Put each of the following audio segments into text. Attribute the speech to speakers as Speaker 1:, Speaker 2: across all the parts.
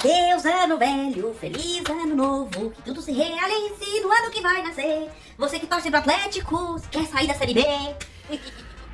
Speaker 1: Adeus ano velho, feliz ano novo, que tudo se realize no ano que vai nascer. Você que torce pro Atlético, quer sair da Série B.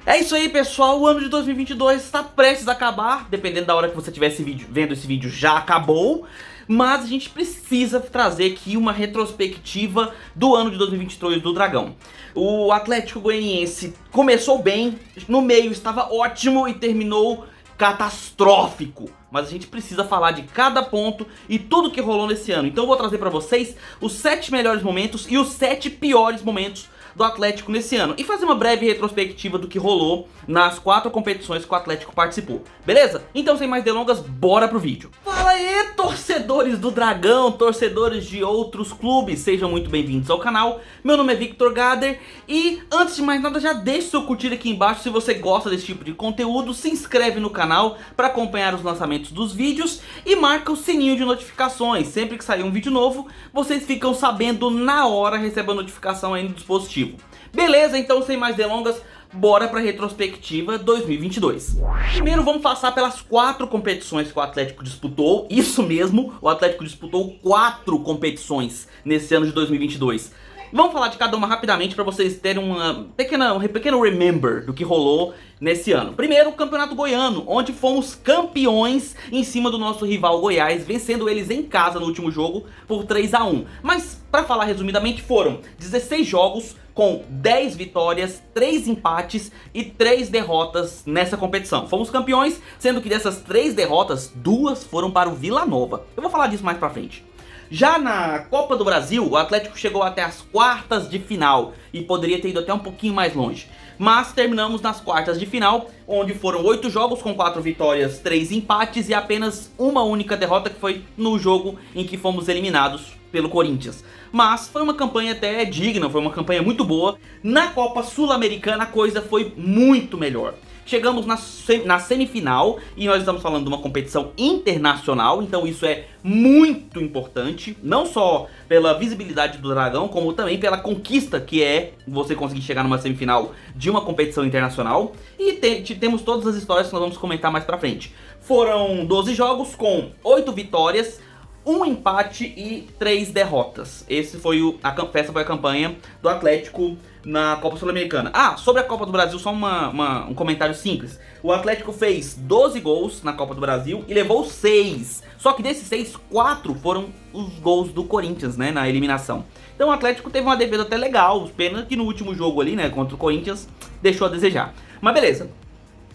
Speaker 2: É isso aí, pessoal, o ano de 2022 está prestes a acabar, dependendo da hora que você estiver vendo esse vídeo já acabou, mas a gente precisa trazer aqui uma retrospectiva do ano de 2022 do Dragão. O Atlético Goianiense começou bem, no meio estava ótimo e terminou catastrófico, mas a gente precisa falar de cada ponto e tudo que rolou nesse ano. Então eu vou trazer pra vocês os 7 melhores momentos e os 7 piores momentos do Atlético nesse ano e fazer uma breve retrospectiva do que rolou nas 4 competições que o Atlético participou, beleza? Então sem mais delongas, bora pro vídeo. Fala aí, torcedores do Dragão, torcedores de outros clubes, sejam muito bem-vindos ao canal. Meu nome é Victor Gader e antes de mais nada já deixe seu curtir aqui embaixo se você gosta desse tipo de conteúdo, se inscreve no canal para acompanhar os lançamentos dos vídeos e marca o sininho de notificações. Sempre que sair um vídeo novo, vocês ficam sabendo na hora, recebem a notificação aí no dispositivo. Beleza, então sem mais delongas, bora pra retrospectiva 2022. Primeiro vamos passar pelas 4 competições que o Atlético disputou. Isso mesmo, o Atlético disputou 4 competições nesse ano de 2022. Vamos falar de cada uma rapidamente para vocês terem um pequeno remember do que rolou nesse ano. Primeiro, o Campeonato Goiano, onde fomos campeões em cima do nosso rival Goiás, vencendo eles em casa no último jogo por 3-1. Mas, para falar resumidamente, foram 16 jogos com 10 vitórias, 3 empates e 3 derrotas nessa competição. Fomos campeões, sendo que dessas 3 derrotas, 2 foram para o Vila Nova. Eu vou falar disso mais pra frente. Já na Copa do Brasil, o Atlético chegou até as quartas de final e poderia ter ido até um pouquinho mais longe. Mas terminamos nas quartas de final, onde foram 8 jogos com 4 vitórias, 3 empates e apenas uma única derrota, que foi no jogo em que fomos eliminados pelo Corinthians. Mas foi uma campanha até digna, foi uma campanha muito boa. Na Copa Sul-Americana a coisa foi muito melhor. Chegamos na semifinal e nós estamos falando de uma competição internacional, então isso é muito importante, não só pela visibilidade do Dragão, como também pela conquista que é você conseguir chegar numa semifinal de uma competição internacional. E temos todas as histórias que nós vamos comentar mais pra frente. Foram 12 jogos com 8 vitórias, 1 empate e 3 derrotas. Essa foi a campanha do Atlético na Copa Sul-Americana. Ah, sobre a Copa do Brasil, só um comentário simples. O Atlético fez 12 gols na Copa do Brasil e levou 6. Só que desses 6, 4 foram os gols do Corinthians, né, na eliminação. Então o Atlético teve uma defesa até legal. Pena que no último jogo ali, né, contra o Corinthians, deixou a desejar. Mas beleza.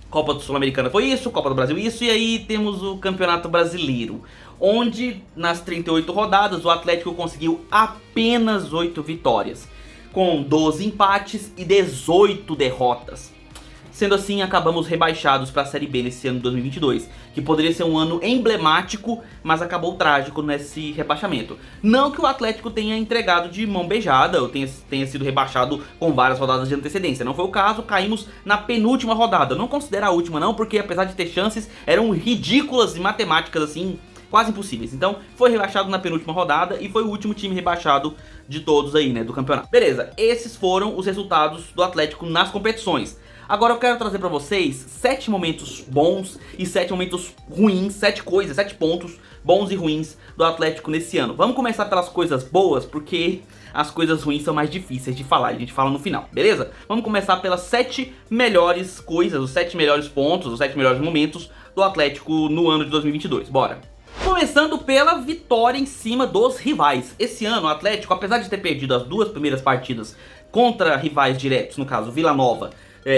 Speaker 2: Copa Sul-Americana foi isso, Copa do Brasil isso, e aí temos o Campeonato Brasileiro, onde nas 38 rodadas o Atlético conseguiu apenas 8 vitórias, com 12 empates e 18 derrotas. Sendo assim, acabamos rebaixados para a Série B nesse ano de 2022, que poderia ser um ano emblemático, mas acabou trágico nesse rebaixamento. Não que o Atlético tenha entregado de mão beijada, ou tenha sido rebaixado com várias rodadas de antecedência. Não foi o caso, caímos na penúltima rodada. Não considero a última não, porque apesar de ter chances, eram ridículas e matemáticas assim, quase impossíveis. Então foi rebaixado na penúltima rodada e foi o último time rebaixado de todos aí, né, do campeonato. Beleza, esses foram os resultados do Atlético nas competições. Agora eu quero trazer pra vocês 7 momentos bons e 7 momentos ruins, 7 pontos bons e ruins do Atlético nesse ano. Vamos começar pelas coisas boas, porque as coisas ruins são mais difíceis de falar, a gente fala no final, beleza? Vamos começar pelas 7 melhores coisas, os 7 melhores pontos, os 7 melhores momentos do Atlético no ano de 2022, bora! Começando pela vitória em cima dos rivais. Esse ano o Atlético, apesar de ter perdido as 2 primeiras partidas contra rivais diretos, no caso Vila Nova,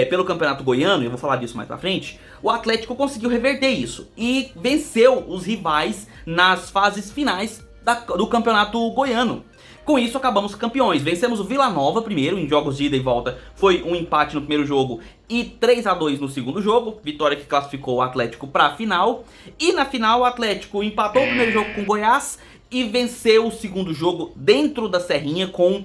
Speaker 2: pelo Campeonato Goiano, e eu vou falar disso mais pra frente, o Atlético conseguiu reverter isso e venceu os rivais nas fases finais do Campeonato Goiano. Com isso acabamos campeões, vencemos o Vila Nova primeiro, em jogos de ida e volta foi um empate no primeiro jogo e 3-2 no segundo jogo, vitória que classificou o Atlético pra final. E na final o Atlético empatou o primeiro jogo com o Goiás e venceu o segundo jogo dentro da Serrinha com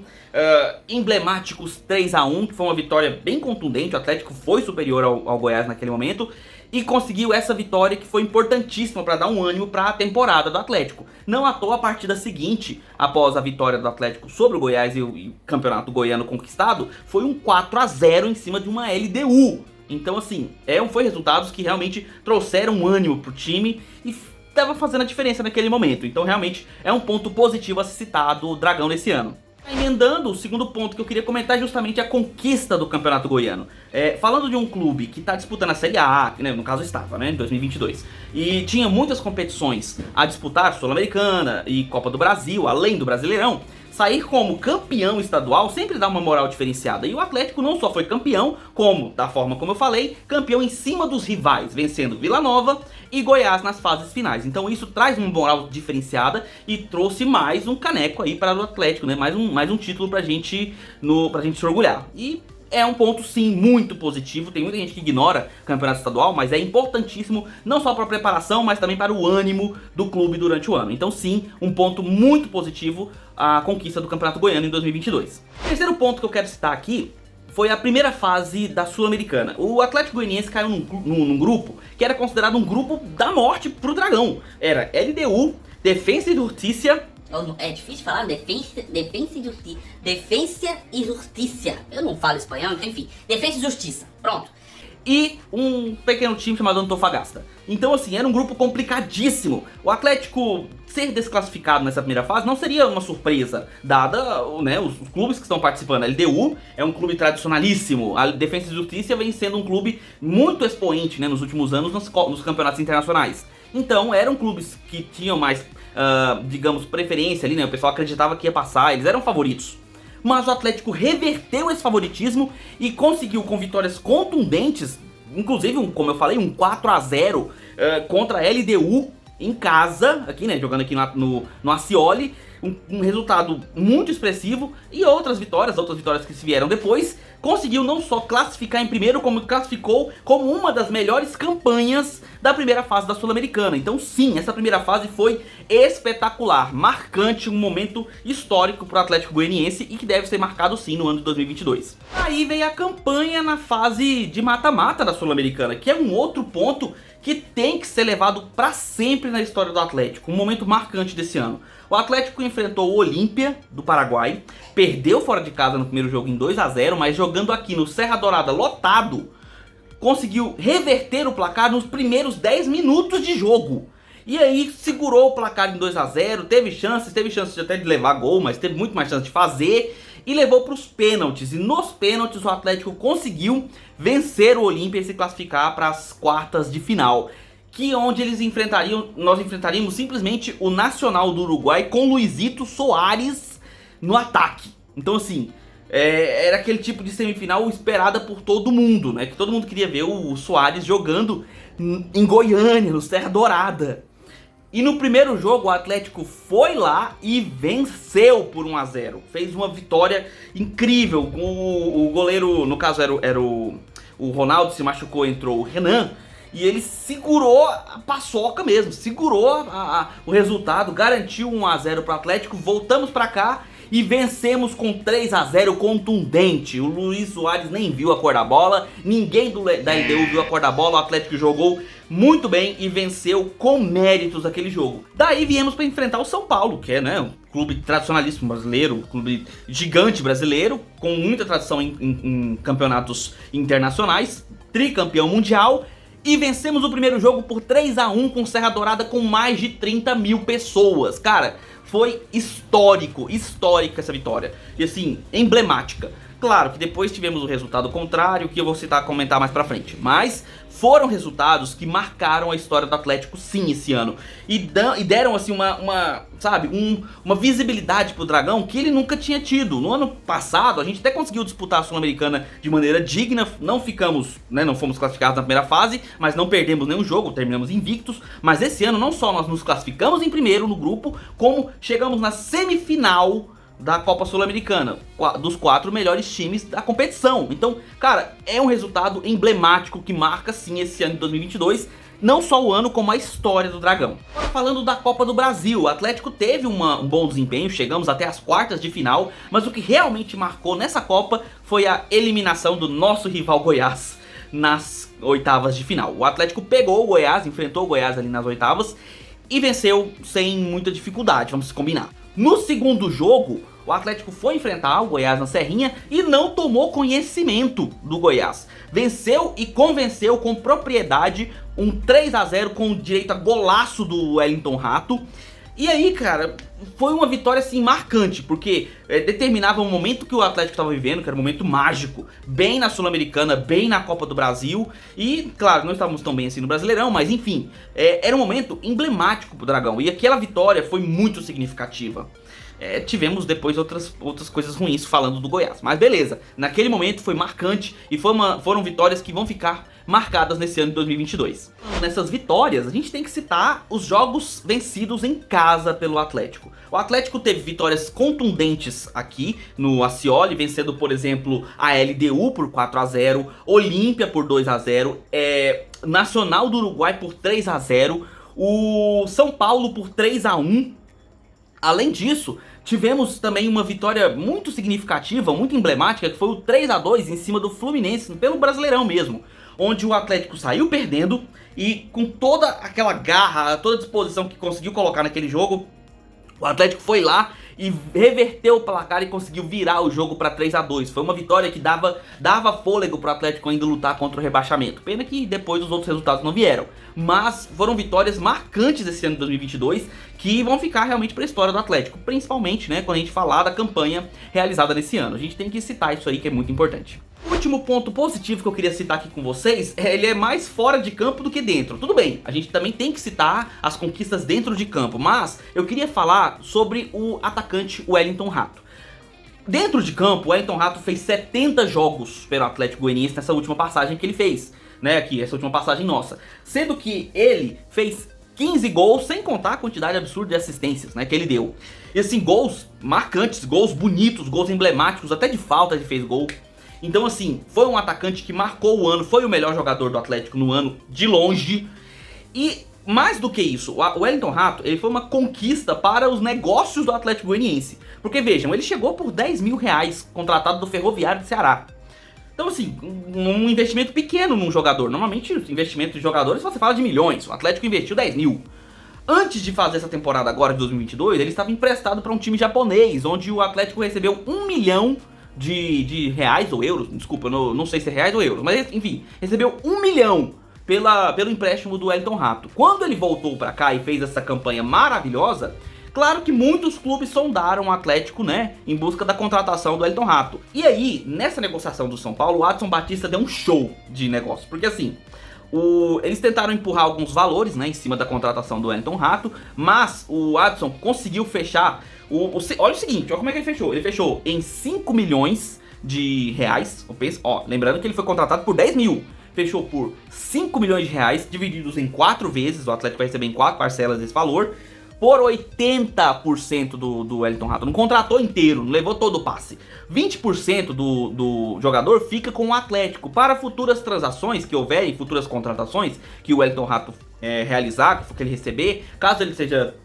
Speaker 2: emblemáticos 3-1, que foi uma vitória bem contundente. O Atlético foi superior ao Goiás naquele momento e conseguiu essa vitória que foi importantíssima para dar um ânimo para a temporada do Atlético. Não à toa a partida seguinte, após a vitória do Atlético sobre o Goiás e o campeonato goiano conquistado, foi um 4-0 em cima de uma LDU. Então assim, foi resultados que realmente trouxeram ânimo pro time e estava fazendo a diferença naquele momento. Então realmente é um ponto positivo a se citar do Dragão nesse ano. Emendando, o segundo ponto que eu queria comentar é justamente a conquista do Campeonato Goiano. Falando de um clube que está disputando a Série A, que, né, no caso estava, né, em 2022, e tinha muitas competições a disputar, Sul-Americana e Copa do Brasil, além do Brasileirão, sair como campeão estadual sempre dá uma moral diferenciada. E o Atlético não só foi campeão, como, da forma como eu falei, campeão em cima dos rivais, vencendo Vila Nova e Goiás nas fases finais. Então isso traz uma moral diferenciada e trouxe mais um caneco aí para o Atlético, né? Mais um título pra gente se orgulhar. E é um ponto sim muito positivo. Tem muita gente que ignora o campeonato estadual, mas é importantíssimo não só para a preparação, mas também para o ânimo do clube durante o ano. Então sim, um ponto muito positivo a conquista do Campeonato Goiano em 2022. O terceiro ponto que eu quero citar aqui foi a primeira fase da Sul-Americana. O Atlético Goianiense caiu num grupo que era considerado um grupo da morte pro Dragão. Era LDU, Defensa e Justiça.
Speaker 1: É difícil falar, defensa e justiça. Eu não falo espanhol, então enfim. Defesa e justiça, pronto.
Speaker 2: E um pequeno time chamado Antofagasta. Então assim, era um grupo complicadíssimo. O Atlético ser desclassificado nessa primeira fase não seria uma surpresa, dada, né, os clubes que estão participando. A LDU é um clube tradicionalíssimo, a Defensa e Justiça vem sendo um clube muito expoente, né, nos últimos anos nos campeonatos internacionais. Então eram clubes que tinham mais, digamos, preferência ali, né, o pessoal acreditava que ia passar, eles eram favoritos. Mas o Atlético reverteu esse favoritismo e conseguiu com vitórias contundentes, inclusive, como eu falei, um 4-0 contra a LDU em casa, aqui, né, jogando aqui no Ascioli, um resultado muito expressivo, e outras vitórias que se vieram depois, conseguiu não só classificar em primeiro, como classificou como uma das melhores campanhas da primeira fase da Sul-Americana. Então sim, essa primeira fase foi espetacular, marcante, um momento histórico para o Atlético Goianiense e que deve ser marcado sim no ano de 2022. Aí veio a campanha na fase de mata-mata da Sul-Americana, que é um outro ponto que tem que ser levado para sempre na história do Atlético, um momento marcante desse ano. O Atlético enfrentou o Olímpia do Paraguai, perdeu fora de casa no primeiro jogo em 2-0, mas jogando aqui no Serra Dourada lotado, conseguiu reverter o placar nos primeiros 10 minutos de jogo. E aí segurou o placar em 2-0, teve chances até de levar gol, mas teve muito mais chance de fazer, e levou para os pênaltis. E nos pênaltis o Atlético conseguiu vencer o Olímpia e se classificar para as quartas de final, que onde nós enfrentaríamos simplesmente o Nacional do Uruguai com Luizito Soares no ataque. Então assim, era aquele tipo de semifinal esperada por todo mundo, né? Que todo mundo queria ver o Soares jogando em Goiânia, no Serra Dourada. E no primeiro jogo o Atlético foi lá e venceu por 1-0. Fez uma vitória incrível. O goleiro, no caso era o Ronaldo, se machucou, entrou o Renan. E ele segurou a paçoca mesmo, segurou o resultado, garantiu 1-0 para o Atlético. Voltamos para cá e vencemos com 3-0 contundente. O Luiz Soares nem viu a cor da bola, ninguém da LDU viu a cor da bola. O Atlético jogou muito bem e venceu com méritos aquele jogo. Daí viemos para enfrentar o São Paulo, que é, né, um clube tradicionalíssimo brasileiro, um clube gigante brasileiro, com muita tradição em campeonatos internacionais, tricampeão mundial. E vencemos o primeiro jogo por 3-1 com Serra Dourada com mais de 30 mil pessoas. Cara, foi histórica essa vitória. E assim, emblemática. Claro que depois tivemos o resultado contrário, que eu vou comentar mais pra frente. Mas foram resultados que marcaram a história do Atlético sim esse ano. E deram assim uma visibilidade pro Dragão que ele nunca tinha tido. No ano passado a gente até conseguiu disputar a Sul-Americana de maneira digna. Não ficamos, né, não fomos classificados na primeira fase, mas não perdemos nenhum jogo, terminamos invictos. Mas esse ano não só nós nos classificamos em primeiro no grupo, como chegamos na semifinal da Copa Sul-Americana, dos 4 melhores times da competição. Então, cara, é um resultado emblemático que marca sim esse ano de 2022, não só o ano, como a história do Dragão. Agora falando da Copa do Brasil, o Atlético teve um bom desempenho, chegamos até as quartas de final, mas o que realmente marcou nessa Copa foi a eliminação do nosso rival Goiás nas oitavas de final. O Atlético pegou o Goiás, enfrentou o Goiás ali nas oitavas e venceu sem muita dificuldade, vamos combinar. No segundo jogo, o Atlético foi enfrentar o Goiás na Serrinha e não tomou conhecimento do Goiás. Venceu e convenceu com propriedade, um 3-0 com direito a golaço do Wellington Rato. E aí, cara, foi uma vitória assim marcante, porque determinava um momento que o Atlético estava vivendo, que era um momento mágico, bem na Sul-Americana, bem na Copa do Brasil. E, claro, não estávamos tão bem assim no Brasileirão, mas enfim, era um momento emblemático pro Dragão. E aquela vitória foi muito significativa. Tivemos depois outras coisas ruins falando do Goiás, mas beleza, naquele momento foi marcante e foram vitórias que vão ficar marcadas nesse ano de 2022. Nessas vitórias, a gente tem que citar os jogos vencidos em casa pelo Atlético. O Atlético teve vitórias contundentes aqui no Ascioli, vencendo, por exemplo, a LDU por 4-0, Olímpia por 2-0, Nacional do Uruguai por 3-0, o São Paulo por 3-1. Além disso, tivemos também uma vitória muito significativa, muito emblemática, que foi o 3-2 em cima do Fluminense, pelo Brasileirão mesmo, onde o Atlético saiu perdendo e com toda aquela garra, toda a disposição que conseguiu colocar naquele jogo, o Atlético foi lá e reverteu o placar e conseguiu virar o jogo para 3-2. Foi uma vitória que dava fôlego para o Atlético ainda lutar contra o rebaixamento. Pena que depois os outros resultados não vieram. Mas foram vitórias marcantes esse ano de 2022 que vão ficar realmente para a história do Atlético. Principalmente, né, quando a gente falar da campanha realizada nesse ano. A gente tem que citar isso aí que é muito importante. O último ponto positivo que eu queria citar aqui com vocês, ele é mais fora de campo do que dentro. Tudo bem, a gente também tem que citar as conquistas dentro de campo, mas eu queria falar sobre o atacante Wellington Rato. Dentro de campo, o Wellington Rato fez 70 jogos pelo Atlético Goianiense nessa última passagem que ele fez, né, aqui, essa última passagem nossa. Sendo que ele fez 15 gols, sem contar a quantidade absurda de assistências, né, que ele deu. E assim, gols marcantes, gols bonitos, gols emblemáticos, até de falta ele fez gol. Então assim, foi um atacante que marcou o ano, foi o melhor jogador do Atlético no ano de longe. E mais do que isso, o Wellington Rato, ele foi uma conquista para os negócios do Atlético Goianiense. Porque vejam, ele chegou por 10 mil reais, contratado do Ferroviário de Ceará. Então assim, um investimento pequeno num jogador. Normalmente os investimentos de jogadores você fala de milhões, o Atlético investiu 10 mil. Antes de fazer essa temporada agora de 2022, ele estava emprestado para um time japonês, onde o Atlético recebeu 1 milhão de reais ou euros, desculpa, eu não sei se é reais ou euros, mas enfim, recebeu 1 milhão pelo empréstimo do Wellington Rato. Quando ele voltou pra cá e fez essa campanha maravilhosa, claro que muitos clubes sondaram o Atlético, né, em busca da contratação do Wellington Rato. E aí, nessa negociação do São Paulo, o Adson Batista deu um show de negócio, porque assim, eles tentaram empurrar alguns valores, né, em cima da contratação do Wellington Rato, mas o Adson conseguiu fechar. Olha o seguinte, olha como é que ele fechou. Ele fechou em 5 milhões de reais. Lembrando que ele foi contratado por 10 mil. Fechou por 5 milhões de reais, divididos em 4 vezes. O Atlético vai receber em 4 parcelas desse valor. Por 80% do Wellington Rato. Não contratou inteiro, não levou todo o passe. 20% do jogador fica com o Atlético para futuras transações que houverem, futuras contratações que o Wellington Rato realizar, que ele receber. Caso ele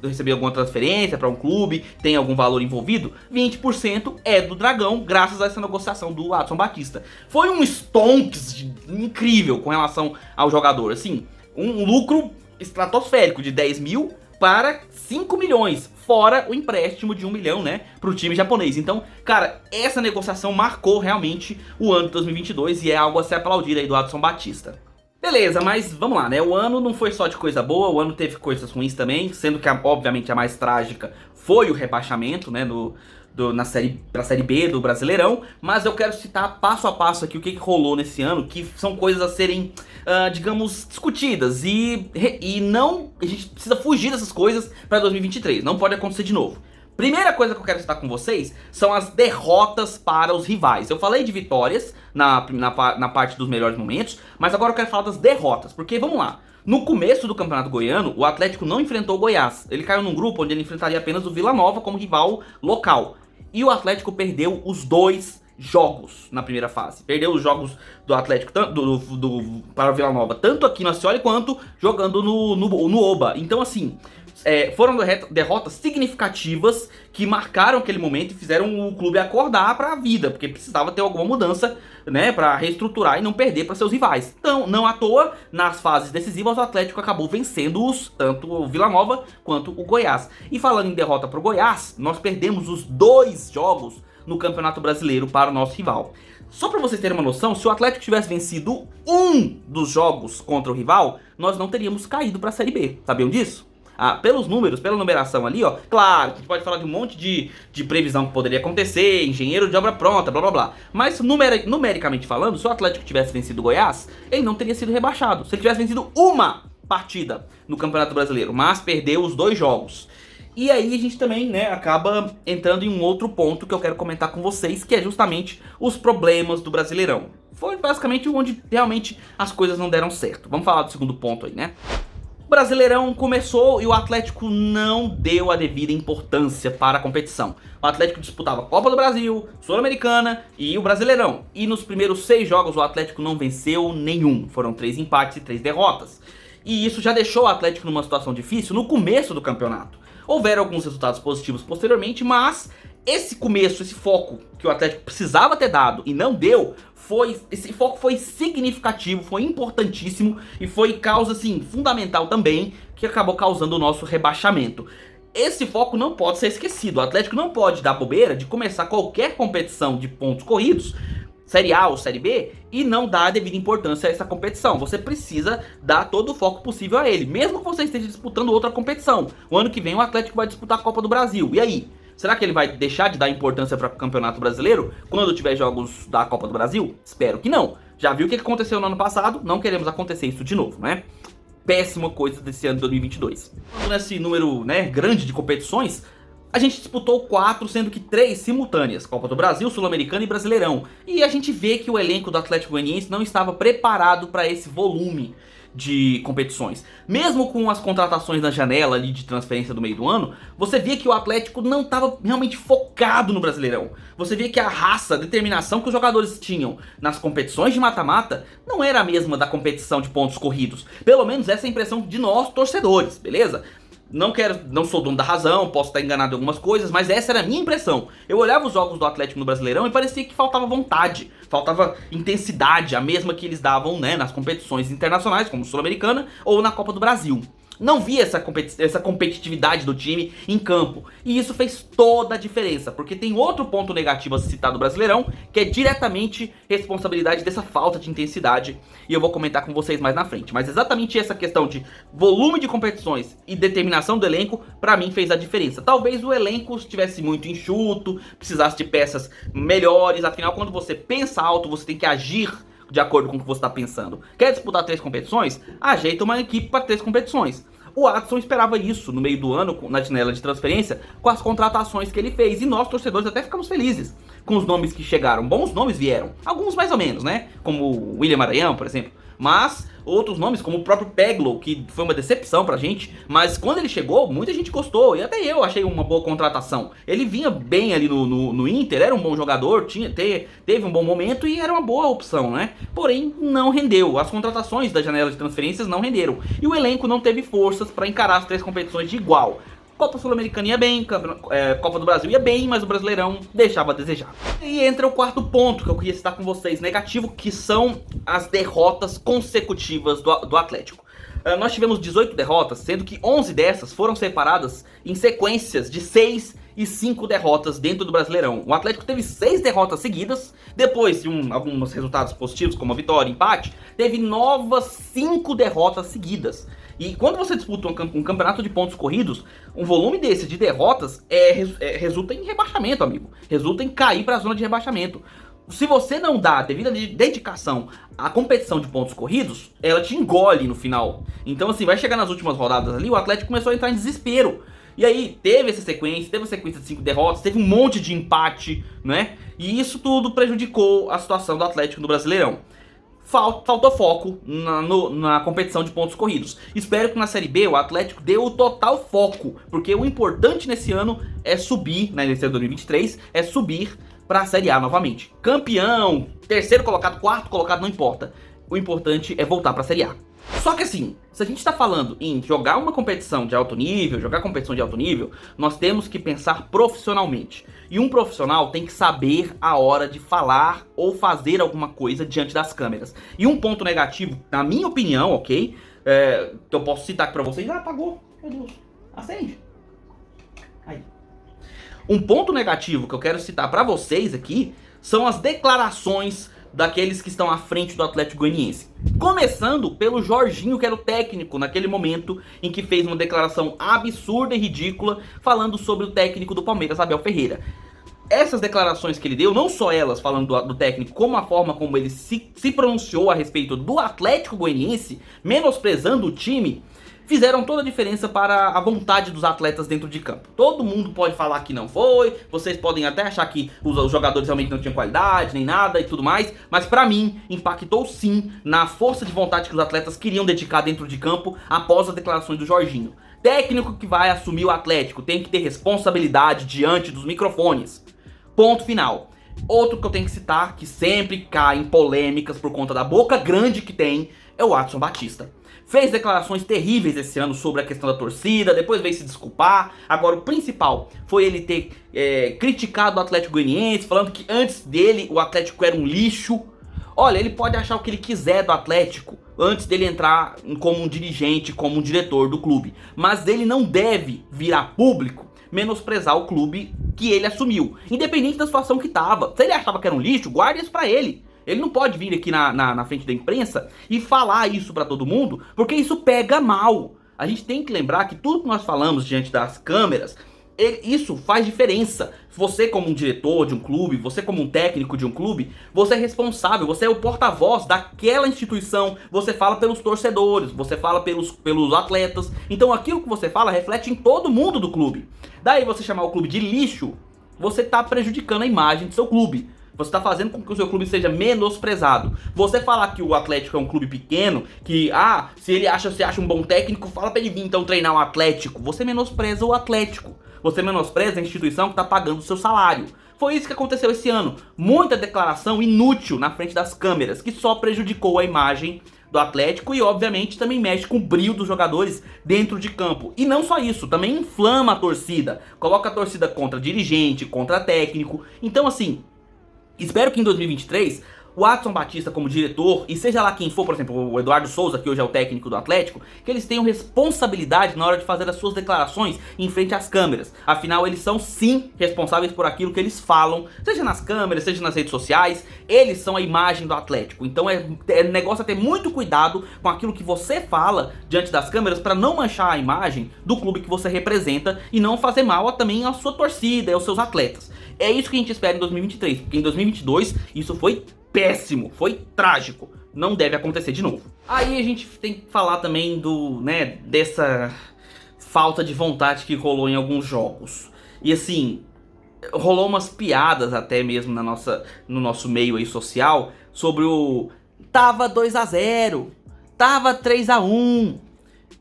Speaker 2: receber alguma transferência para um clube, tem algum valor envolvido, 20% é do Dragão, graças a essa negociação do Adson Batista. Foi um stonks incrível com relação ao jogador. Assim, um lucro estratosférico de 10 mil para 5 milhões, fora o empréstimo de 1 milhão, né, pro time japonês. Então, cara, essa negociação marcou realmente o ano de 2022 e é algo a se aplaudir aí do Adson Batista. Beleza, mas vamos lá, né, o ano não foi só de coisa boa, o ano teve coisas ruins também, sendo que, obviamente, a mais trágica foi o rebaixamento, né, pra Série B do Brasileirão, mas eu quero citar passo a passo aqui o que rolou nesse ano, que são coisas a serem, digamos, discutidas, e não, a gente precisa fugir dessas coisas para 2023, não pode acontecer de novo. Primeira coisa que eu quero citar com vocês são as derrotas para os rivais. Eu falei de vitórias na parte dos melhores momentos, mas agora eu quero falar das derrotas, porque vamos lá. No começo do Campeonato Goiano, o Atlético não enfrentou o Goiás. Ele caiu num grupo onde ele enfrentaria apenas o Vila Nova como rival local. E o Atlético perdeu os 2 jogos na primeira fase. Perdeu os jogos do Atlético para o Vila Nova, tanto aqui no Ascioli quanto jogando no Oba. Então assim, foram derrotas significativas que marcaram aquele momento e fizeram o clube acordar para a vida, porque precisava ter alguma mudança, né, para reestruturar e não perder para seus rivais. Então, não à toa, nas fases decisivas, o Atlético acabou vencendo tanto o Vila Nova quanto o Goiás. E falando em derrota para o Goiás, nós perdemos os 2 jogos no Campeonato Brasileiro para o nosso rival. Só para vocês terem uma noção, se o Atlético tivesse vencido um dos jogos contra o rival, nós não teríamos caído para a Série B. Sabiam disso? Pelos números, pela numeração ali, ó, claro, a gente pode falar de um monte de previsão que poderia acontecer, engenheiro de obra pronta, blá blá blá. Mas numericamente falando, se o Atlético tivesse vencido o Goiás, ele não teria sido rebaixado. Se ele tivesse vencido uma partida no Campeonato Brasileiro, mas perdeu os 2 jogos. E aí a gente também, né, acaba entrando em um outro ponto que eu quero comentar com vocês, que é justamente os problemas do Brasileirão. Foi basicamente onde realmente as coisas não deram certo. Vamos falar do segundo ponto aí, né? O Brasileirão começou e o Atlético não deu a devida importância para a competição. O Atlético disputava a Copa do Brasil, Sul-Americana e o Brasileirão. E nos primeiros 6 jogos o Atlético não venceu nenhum. Foram 3 empates e 3 derrotas. E isso já deixou o Atlético numa situação difícil no começo do campeonato. Houveram alguns resultados positivos posteriormente, mas esse começo, esse foco que o Atlético precisava ter dado e não deu, esse foco foi significativo, foi importantíssimo e foi causa, assim, fundamental também, que acabou causando o nosso rebaixamento. Esse foco não pode ser esquecido. O Atlético não pode dar bobeira de começar qualquer competição de pontos corridos, Série A ou Série B, e não dar a devida importância a essa competição. Você precisa dar todo o foco possível a ele, mesmo que você esteja disputando outra competição. O ano que vem o Atlético vai disputar a Copa do Brasil. E aí? Será que ele vai deixar de dar importância para o Campeonato Brasileiro quando tiver jogos da Copa do Brasil? Espero que não. Já viu o que aconteceu no ano passado? Não queremos acontecer isso de novo, né? Péssima coisa desse ano de 2022. Nesse número, né, grande de competições, a gente disputou 4, sendo que 3 simultâneas, Copa do Brasil, Sul-Americana e Brasileirão. E a gente vê que o elenco do Atlético Goianiense não estava preparado para esse volume de competições. Mesmo com as contratações na janela ali de transferência do meio do ano, você via que o Atlético não estava realmente focado no Brasileirão. Você via que a raça, a determinação que os jogadores tinham nas competições de mata-mata não era a mesma da competição de pontos corridos. Pelo menos essa é a impressão de nós, torcedores, beleza? Não sou dono da razão, posso estar enganado em algumas coisas, mas essa era a minha impressão. Eu olhava os jogos do Atlético no Brasileirão e parecia que faltava vontade, faltava intensidade, a mesma que eles davam, né, nas competições internacionais, como Sul-Americana ou na Copa do Brasil. Não via essa competitividade do time em campo. E isso fez toda a diferença, porque tem outro ponto negativo a se citar do Brasileirão, que é diretamente responsabilidade dessa falta de intensidade, e eu vou comentar com vocês mais na frente. Mas exatamente essa questão de volume de competições e determinação do elenco, pra mim fez a diferença. Talvez o elenco estivesse muito enxuto, precisasse de peças melhores, afinal quando você pensa alto, você tem que agir de acordo com o que você está pensando. Quer disputar 3 competições? Ajeita uma equipe para 3 competições. O Adson esperava isso no meio do ano, na janela de transferência, com as contratações que ele fez. E nós, torcedores, até ficamos felizes com os nomes que chegaram. Bons nomes vieram. Alguns mais ou menos, né? Como o William Maranhão, por exemplo. Mas outros nomes, como o próprio Peglow, que foi uma decepção pra gente. Mas quando ele chegou, muita gente gostou. E até eu achei uma boa contratação. Ele vinha bem ali no Inter, era um bom jogador, teve um bom momento e era uma boa opção, né? Porém, não rendeu. As contratações da janela de transferências não renderam. E o elenco não teve forças pra encarar as 3 competições de igual. Copa Sul-Americana ia bem, Copa do Brasil ia bem, mas o Brasileirão deixava a desejar. E entra o quarto ponto que eu queria citar com vocês, negativo, que são as derrotas consecutivas do Atlético. Nós tivemos 18 derrotas, sendo que 11 dessas foram separadas em sequências de 6 e 5 derrotas dentro do Brasileirão. O Atlético teve 6 derrotas seguidas, depois de alguns resultados positivos, como a vitória e empate, teve novas 5 derrotas seguidas. E quando você disputa um campeonato de pontos corridos, um volume desse de derrotas resulta em rebaixamento, amigo. Resulta em cair para a zona de rebaixamento. Se você não dá a devida dedicação à competição de pontos corridos, ela te engole no final. Então, assim, vai chegar nas últimas rodadas ali, o Atlético começou a entrar em desespero. E aí, teve a sequência de 5 derrotas, teve um monte de empate, né? E isso tudo prejudicou a situação do Atlético no Brasileirão. Faltou foco na competição de pontos corridos. Espero que na Série B o Atlético dê o total foco, porque o importante nesse ano é subir, né, nesse ano 2023, é subir para a Série A novamente. Campeão, terceiro colocado, quarto colocado, não importa. O importante é voltar para a Série A. Só que assim, se a gente está falando em jogar uma competição de alto nível, nós temos que pensar profissionalmente. E um profissional tem que saber a hora de falar ou fazer alguma coisa diante das câmeras. E um ponto negativo, na minha opinião, ok? Que eu posso citar aqui pra vocês. Ah, apagou. Meu Deus. Acende. Aí. Um ponto negativo que eu quero citar pra vocês aqui são as declarações daqueles que estão à frente do Atlético Goianiense. Começando pelo Jorginho, que era o técnico naquele momento em que fez uma declaração absurda e ridícula falando sobre o técnico do Palmeiras, Abel Ferreira. Essas declarações que ele deu, não só elas falando do técnico, como a forma como ele se pronunciou a respeito do Atlético Goianiense, menosprezando o time, fizeram toda a diferença para a vontade dos atletas dentro de campo. Todo mundo pode falar que não foi, vocês podem até achar que os jogadores realmente não tinham qualidade, nem nada e tudo mais, mas pra mim, impactou sim na força de vontade que os atletas queriam dedicar dentro de campo após as declarações do Jorginho. Técnico que vai assumir o Atlético tem que ter responsabilidade diante dos microfones. Ponto final. Outro que eu tenho que citar, que sempre cai em polêmicas por conta da boca grande que tem, é o Adson Batista. Fez declarações terríveis esse ano sobre a questão da torcida, depois veio se desculpar. Agora o principal foi ele ter criticado o Atlético Goianiense, falando que antes dele o Atlético era um lixo. Olha, ele pode achar o que ele quiser do Atlético antes dele entrar como um dirigente, como um diretor do clube, mas ele não deve vir a público menosprezar o clube que ele assumiu, independente da situação que tava. Se ele achava que era um lixo, guarde isso pra ele. Ele não pode vir aqui na frente da imprensa e falar isso pra todo mundo, porque isso pega mal. A gente tem que lembrar que tudo que nós falamos diante das câmeras, isso faz diferença. Você como um diretor de um clube, você como um técnico de um clube, você é responsável, você é o porta-voz daquela instituição, você fala pelos torcedores, você fala pelos atletas. Então aquilo que você fala reflete em todo mundo do clube. Daí você chamar o clube de lixo, você tá prejudicando a imagem do seu clube. Você está fazendo com que o seu clube seja menosprezado. Você falar que o Atlético é um clube pequeno, que, se você acha um bom técnico, fala pra ele vir então treinar o Atlético. Você menospreza o Atlético. Você menospreza a instituição que está pagando o seu salário. Foi isso que aconteceu esse ano. Muita declaração inútil na frente das câmeras, que só prejudicou a imagem do Atlético e obviamente também mexe com o brilho dos jogadores dentro de campo. E não só isso, também inflama a torcida. Coloca a torcida contra dirigente, contra técnico. Então assim, espero que em 2023 o Adson Batista como diretor, e seja lá quem for, por exemplo, o Eduardo Souza, que hoje é o técnico do Atlético, que eles tenham responsabilidade na hora de fazer as suas declarações em frente às câmeras. Afinal, eles são sim responsáveis por aquilo que eles falam, seja nas câmeras, seja nas redes sociais, eles são a imagem do Atlético. Então é negócio a ter muito cuidado com aquilo que você fala diante das câmeras para não manchar a imagem do clube que você representa e não fazer mal também à sua torcida e aos seus atletas. É isso que a gente espera em 2023, porque em 2022 isso foi péssimo, foi trágico, não deve acontecer de novo. Aí a gente tem que falar também dessa falta de vontade que rolou em alguns jogos. E assim, rolou umas piadas até mesmo no nosso meio aí social sobre o tava 2-0, tava 3-1.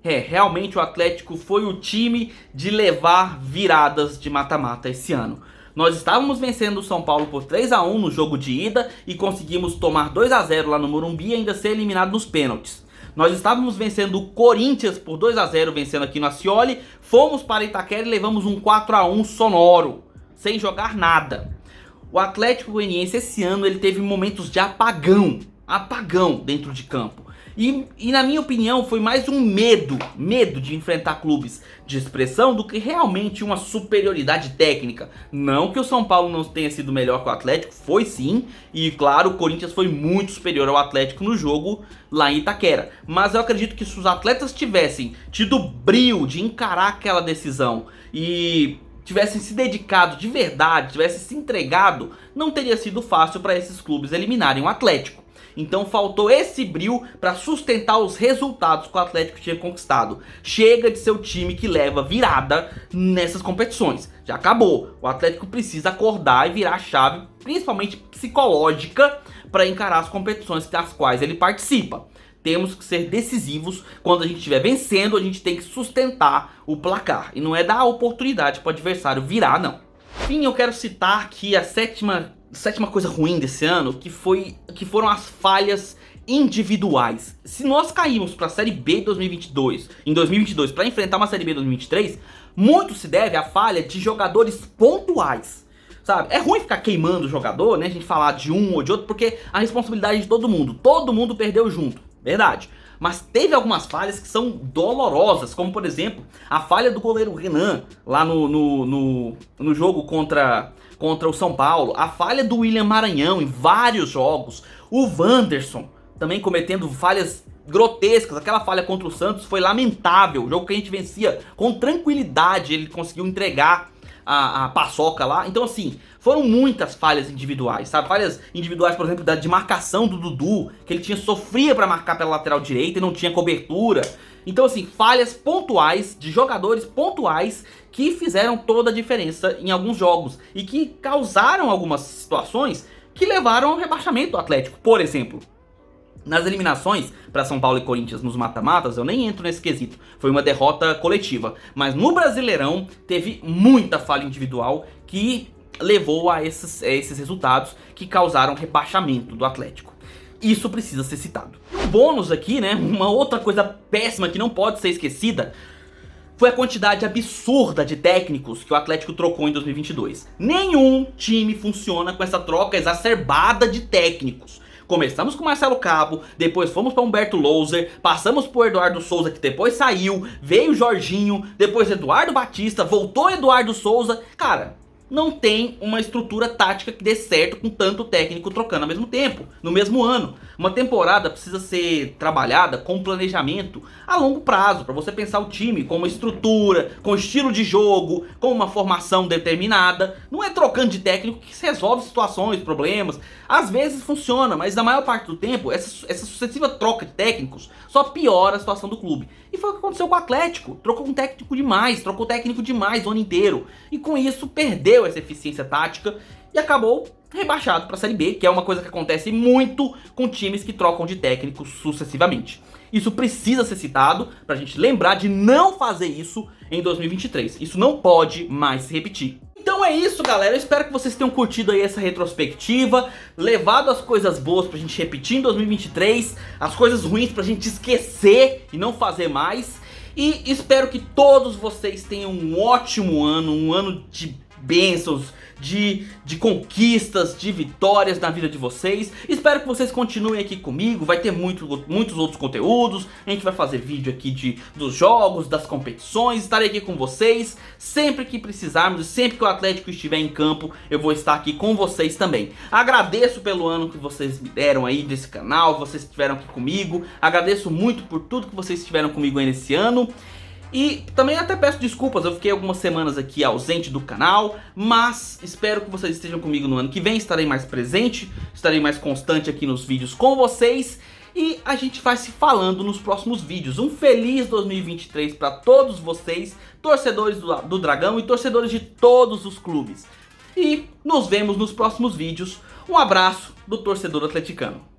Speaker 2: Realmente o Atlético foi o time de levar viradas de mata-mata esse ano. Nós estávamos vencendo o São Paulo por 3-1 no jogo de ida e conseguimos tomar 2-0 lá no Morumbi e ainda ser eliminado nos pênaltis. Nós estávamos vencendo o Corinthians por 2-0, vencendo aqui no Ascioli, fomos para Itaquera e levamos um 4-1 sonoro, sem jogar nada. O Atlético Goianiense esse ano ele teve momentos de apagão dentro de campo. E na minha opinião foi mais um medo de enfrentar clubes de expressão do que realmente uma superioridade técnica. Não que o São Paulo não tenha sido melhor que o Atlético, foi sim. E claro, o Corinthians foi muito superior ao Atlético no jogo lá em Itaquera. Mas eu acredito que se os atletas tivessem tido brio de encarar aquela decisão e tivessem se dedicado de verdade, tivessem se entregado, não teria sido fácil para esses clubes eliminarem o Atlético. Então faltou esse brio para sustentar os resultados que o Atlético tinha conquistado. Chega de ser o time que leva virada nessas competições. Já acabou. O Atlético precisa acordar e virar a chave, principalmente psicológica, para encarar as competições das quais ele participa. Temos que ser decisivos. Quando a gente estiver vencendo, a gente tem que sustentar o placar. E não é dar oportunidade para o adversário virar, não. Enfim, eu quero citar aqui a sétima coisa ruim desse ano, que foram as falhas individuais. Se nós caímos para a Série B em 2022 para enfrentar uma Série B em 2023, muito se deve à falha de jogadores pontuais. Sabe, é ruim ficar queimando o jogador, né, a gente falar de um ou de outro, porque a responsabilidade é de todo mundo perdeu junto, verdade. Mas teve algumas falhas que são dolorosas, como por exemplo, a falha do goleiro Renan, lá no jogo contra o São Paulo, a falha do William Maranhão em vários jogos, o Wanderson também cometendo falhas grotescas, aquela falha contra o Santos foi lamentável, o jogo que a gente vencia com tranquilidade, ele conseguiu entregar a paçoca lá. Então assim, foram muitas falhas individuais, sabe? Falhas individuais, por exemplo, de marcação do Dudu, que ele sofria pra marcar pela lateral direita e não tinha cobertura. Então assim, falhas pontuais de jogadores pontuais que fizeram toda a diferença em alguns jogos e que causaram algumas situações que levaram ao rebaixamento do Atlético. Por exemplo, nas eliminações para São Paulo e Corinthians nos mata-matas, eu nem entro nesse quesito, foi uma derrota coletiva. Mas no Brasileirão teve muita falha individual que levou a esses resultados que causaram rebaixamento do Atlético. Isso precisa ser citado. Um bônus aqui, né, uma outra coisa péssima que não pode ser esquecida, foi a quantidade absurda de técnicos que o Atlético trocou em 2022. Nenhum time funciona com essa troca exacerbada de técnicos. Começamos com Marcelo Cabo, depois fomos para Humberto Louser, passamos por Eduardo Souza, que depois saiu, veio o Jorginho, depois Eduardo Batista, voltou Eduardo Souza. Cara, não tem uma estrutura tática que dê certo com tanto técnico trocando ao mesmo tempo, no mesmo ano. Uma temporada precisa ser trabalhada com planejamento a longo prazo, para você pensar o time com uma estrutura, com estilo de jogo, com uma formação determinada. Não é trocando de técnico que se resolve situações, problemas. Às vezes funciona, mas na maior parte do tempo, essa sucessiva troca de técnicos só piora a situação do clube. E foi o que aconteceu com o Atlético. Trocou um técnico demais, trocou técnico demais o ano inteiro. E com isso perdeu essa eficiência tática e acabou rebaixado para a Série B, que é uma coisa que acontece muito com times que trocam de técnicos sucessivamente. Isso precisa ser citado para a gente lembrar de não fazer isso em 2023. Isso não pode mais se repetir. Então é isso, galera. Eu espero que vocês tenham curtido aí essa retrospectiva, levado as coisas boas pra gente repetir em 2023, as coisas ruins pra gente esquecer e não fazer mais. E espero que todos vocês tenham um ótimo ano, um ano de bênçãos, de conquistas, de vitórias na vida de vocês. Espero que vocês continuem aqui comigo, vai ter muitos outros conteúdos. A gente vai fazer vídeo aqui dos jogos, das competições. Estarei aqui com vocês sempre que precisarmos e sempre que o Atlético estiver em campo, eu vou estar aqui com vocês também. Agradeço pelo ano que vocês me deram aí desse canal, vocês estiveram aqui comigo. Agradeço muito por tudo que vocês estiveram comigo aí nesse ano. E também até peço desculpas, eu fiquei algumas semanas aqui ausente do canal, mas espero que vocês estejam comigo no ano que vem, estarei mais presente, estarei mais constante aqui nos vídeos com vocês e a gente vai se falando nos próximos vídeos. Um feliz 2023 para todos vocês, torcedores do Dragão e torcedores de todos os clubes. E nos vemos nos próximos vídeos. Um abraço do torcedor atleticano.